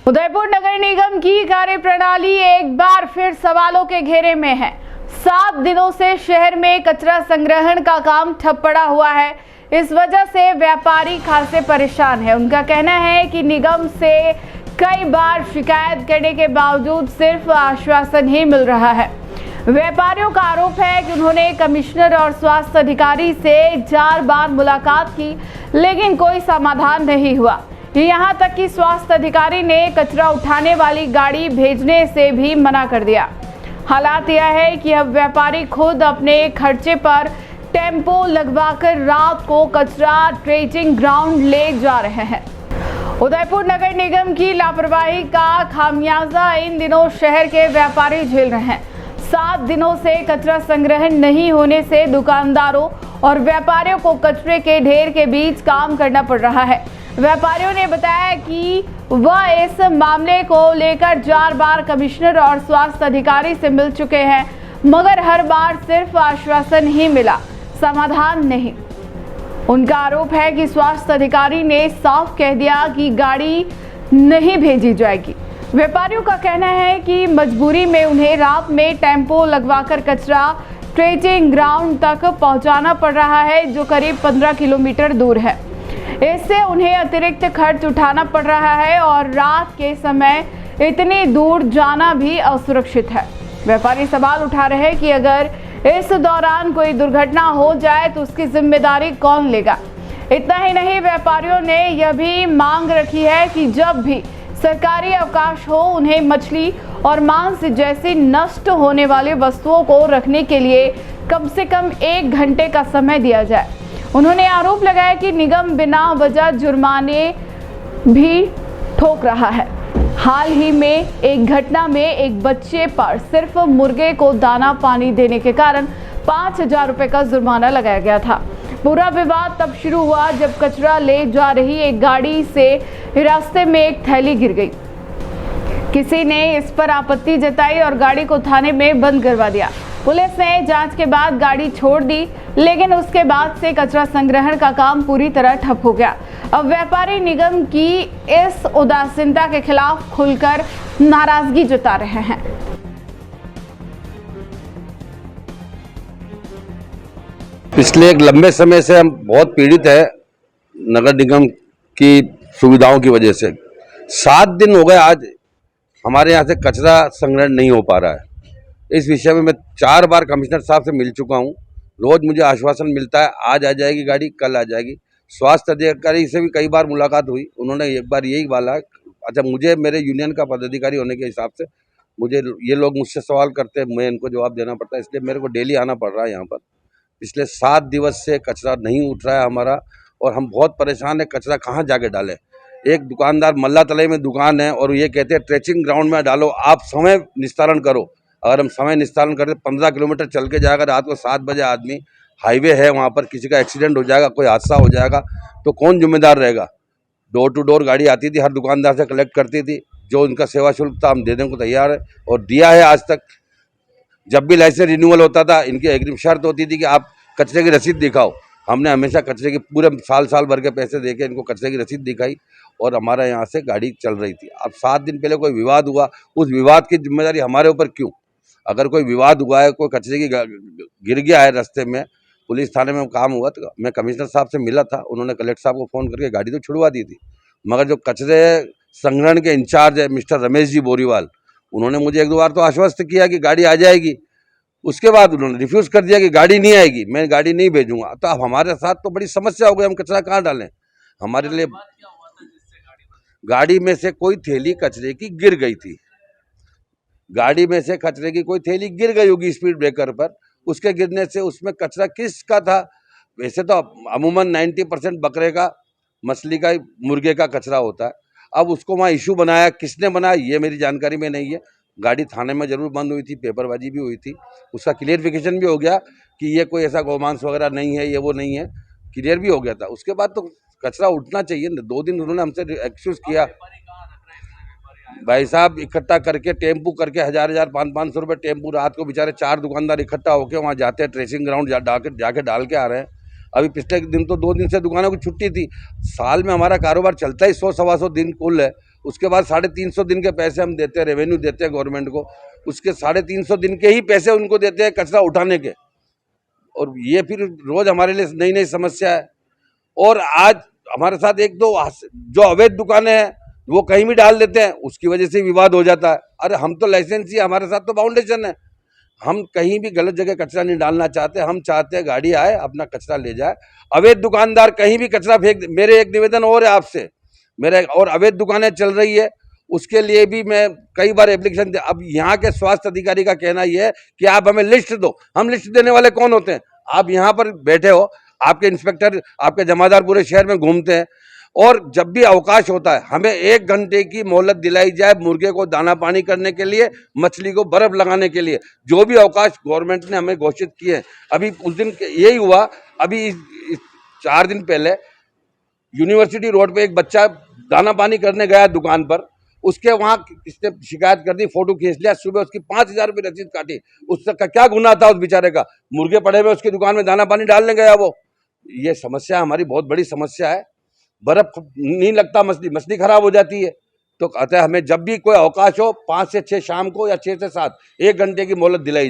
उदयपुर नगर निगम की कार्यप्रणाली एक बार फिर सवालों के घेरे में है। 7 दिनों से शहर में कचरा संग्रहण का काम ठप पड़ा हुआ है। इस वजह से व्यापारी खासे परेशान है। उनका कहना है कि निगम से कई बार शिकायत करने के बावजूद सिर्फ आश्वासन ही मिल रहा है। व्यापारियों का आरोप है कि उन्होंने कमिश्नर और स्वास्थ्य अधिकारी से 4 बार मुलाकात की, लेकिन कोई समाधान नहीं हुआ। यहाँ तक कि स्वास्थ्य अधिकारी ने कचरा उठाने वाली गाड़ी भेजने से भी मना कर दिया। हालात यह है कि अब व्यापारी खुद अपने खर्चे पर टेम्पो लगवाकर रात को कचरा ट्रेजिंग ग्राउंड ले जा रहे हैं। उदयपुर नगर निगम की लापरवाही का खामियाजा इन दिनों शहर के व्यापारी झेल रहे हैं। 7 दिनों से कचरा संग्रहण नहीं होने से दुकानदारों और व्यापारियों को कचरे के ढेर के बीच काम करना पड़ रहा है। व्यापारियों ने बताया कि वह इस मामले को लेकर 4 बार कमिश्नर और स्वास्थ्य अधिकारी से मिल चुके हैं, मगर हर बार सिर्फ आश्वासन ही मिला, समाधान नहीं। उनका आरोप है कि स्वास्थ्य अधिकारी ने साफ कह दिया कि गाड़ी नहीं भेजी जाएगी। व्यापारियों का कहना है कि मजबूरी में उन्हें रात में टेम्पो लगवाकर कचरा ट्रेजिंग ग्राउंड तक पहुंचाना पड़ रहा है, जो करीब 15 किलोमीटर दूर है। इससे उन्हें अतिरिक्त खर्च उठाना पड़ रहा है और रात के समय इतनी दूर जाना भी असुरक्षित है। व्यापारी सवाल उठा रहे हैं कि अगर इस दौरान कोई दुर्घटना हो जाए तो उसकी जिम्मेदारी कौन लेगा। इतना ही नहीं, व्यापारियों ने यह भी मांग रखी है कि जब भी सरकारी अवकाश हो उन्हें मछली और मांस जैसी नष्ट होने वाली वस्तुओं को रखने के लिए कम से कम 1 घंटे का समय दिया जाए। उन्होंने आरोप लगाया कि निगम बिना वजह जुर्माने भी ठोक रहा है। हाल ही में एक घटना में एक बच्चे पर सिर्फ मुर्गे को दाना पानी देने के कारण 5,000 रुपए का जुर्माना लगाया गया था। पूरा विवाद तब शुरू हुआ जब कचरा ले जा रही एक गाड़ी से रास्ते में एक थैली गिर गई। किसी ने इस पर आपत्ति जताई और गाड़ी को थाने में बंद करवा दिया। पुलिस ने जांच के बाद गाड़ी छोड़ दी, लेकिन उसके बाद से कचरा संग्रहण का काम पूरी तरह ठप हो गया। अब व्यापारी निगम की इस उदासीनता के खिलाफ खुलकर नाराजगी जता रहे हैं। पिछले एक लंबे समय से हम बहुत पीड़ित है नगर निगम की सुविधाओं की वजह से। 7 दिन हो गए आज हमारे यहाँ से कचरा संग्रहण नहीं हो पा रहा है। इस विषय में मैं 4 बार कमिश्नर साहब से मिल चुका हूँ। रोज़ मुझे आश्वासन मिलता है आज आ जाएगी गाड़ी, कल आ जाएगी। स्वास्थ्य अधिकारी से भी कई बार मुलाकात हुई, उन्होंने एक बार यही बोला। अच्छा, मुझे मेरे यूनियन का पदाधिकारी होने के हिसाब से मुझे ये लोग मुझसे सवाल करते हैं, मैं इनको जवाब देना पड़ता है, इसलिए मेरे को डेली आना पड़ रहा है यहाँ पर। पिछले 7 दिवस से कचरा नहीं उठ रहा है हमारा और हम बहुत परेशान है। कचरा कहाँ जाके डालें? एक दुकानदार मल्ला तलाई में दुकान है और ये कहते हैं ट्रेचिंग ग्राउंड में डालो, आप समय निस्तारण करो। अगर हम समय निस्तारण करें 15 किलोमीटर चल के जाएगा, रात को 7 बजे आदमी, हाईवे है वहाँ पर, किसी का एक्सीडेंट हो जाएगा, कोई हादसा हो जाएगा तो कौन जिम्मेदार रहेगा? डोर टू डोर गाड़ी आती थी, हर दुकानदार से कलेक्ट करती थी, जो उनका सेवा शुल्क था हम देने को तैयार है और दिया है आज तक। जब भी लाइसेंस रिन्यूअल होता था इनकी एग्री शर्त होती थी कि आप कचरे की रसीद दिखाओ। हमने हमेशा कचरे के पूरे साल भर के पैसे देके इनको कचरे की रसीद दिखाई और हमारा यहाँ से गाड़ी चल रही थी। अब 7 दिन पहले कोई विवाद हुआ, उस विवाद की जिम्मेदारी हमारे ऊपर क्यों? अगर कोई विवाद हुआ है, कोई कचरे की गिर गया है रास्ते में, पुलिस थाने में काम हुआ, तो मैं कमिश्नर साहब से मिला था, उन्होंने कलेक्टर साहब को फ़ोन करके गाड़ी तो छुड़वा दी थी। मगर जो कचरे संग्रहण के इंचार्ज है मिस्टर रमेश जी बोरीवाल, उन्होंने मुझे 1-2 बार तो आश्वस्त किया कि गाड़ी आ जाएगी। उसके बाद उन्होंने रिफ्यूज़ कर दिया कि गाड़ी नहीं आएगी, मैं गाड़ी नहीं भेजूंगा। तो अब हमारे साथ तो बड़ी समस्या हो गई, हम कचरा कहाँ डालें? हमारे लिए गाड़ी में से कोई थैली कचरे की गिर गई थी। गाड़ी में से कचरे की कोई थैली गिर गई होगी स्पीड ब्रेकर पर, उसके गिरने से उसमें कचरा किसका था? वैसे तो अमूमन 90% बकरे का, मछली का, मुर्गे का कचरा होता है। अब उसको वहाँ इशू बनाया, किसने बनाया ये मेरी जानकारी में नहीं है। गाड़ी थाने में जरूर बंद हुई थी, पेपरबाजी भी हुई थी, उसका क्लियरिफिकेशन भी हो गया कि ये कोई ऐसा गौमांस वगैरह नहीं है, ये वो नहीं है, क्लियर भी हो गया था। उसके बाद तो कचरा उठना चाहिए। 2 दिन उन्होंने हमसे एक्सक्यूज़ किया। भाई साहब इकट्ठा करके टेम्पू करके 1000-1000, 500-500 रुपये टेम्पू, रात को बेचारे 4 दुकानदार इकट्ठा होकर वहाँ जाते हैं, ट्रेसिंग ग्राउंड जाके डाल के आ रहे हैं। अभी पिछले दिन तो 2 दिन से दुकानों की छुट्टी थी। साल में हमारा कारोबार चलता ही 100-125 दिन कुल है उसके बाद 350 दिन के पैसे हम देते हैं, रेवेन्यू देते हैं गवर्नमेंट को, उसके 350 दिन के ही पैसे उनको देते हैं कचरा उठाने के। और ये फिर रोज हमारे लिए नई नई समस्या है। और आज हमारे साथ एक दो जो अवैध दुकानें हैं वो कहीं भी डाल देते हैं, उसकी वजह से विवाद हो जाता है। अरे हम तो लाइसेंस ही, हमारे साथ तो फाउंडेशन है, हम कहीं भी गलत जगह कचरा नहीं डालना चाहते। हम चाहते हैं गाड़ी आए अपना कचरा ले जाए। अवैध दुकानदार कहीं भी कचरा फेंक, मेरे एक निवेदन और है आपसे, मेरा और अवैध दुकानें चल रही है, उसके लिए भी मैं कई बार एप्लीकेशन दे। अब यहाँ के स्वास्थ्य अधिकारी का कहना यह है कि आप हमें लिस्ट दो। हम लिस्ट देने वाले कौन होते हैं? आप यहाँ पर बैठे हो, आपके इंस्पेक्टर, आपके जमादार पूरे शहर में घूमते हैं, और जब भी अवकाश होता है हमें 1 घंटे की मोहलत दिलाई जाए मुर्गे को दाना पानी करने के लिए, मछली को बर्फ लगाने के लिए। जो भी अवकाश गवर्नमेंट ने हमें घोषित किए हैं, अभी उस दिन यही हुआ। अभी 4 दिन पहले यूनिवर्सिटी रोड पे एक बच्चा दाना पानी करने गया दुकान पर, उसके वहां किसने शिकायत कर दी, फोटो खींच लिया, सुबह उसकी 5000 रुपये रसीद काटी। उसका क्या गुनाह था उस बेचारे का? मुर्गे पड़े हुए उसकी दुकान में दाना पानी डालने गया वो। ये समस्या हमारी बहुत बड़ी समस्या है। बर्फ नहीं लगता, मछली खराब हो जाती है। तो कहते हैं हमें जब भी कोई अवकाश हो 5 से 6 शाम को या 6 से 7 1 घंटे की मोहलत दिलाई जाए।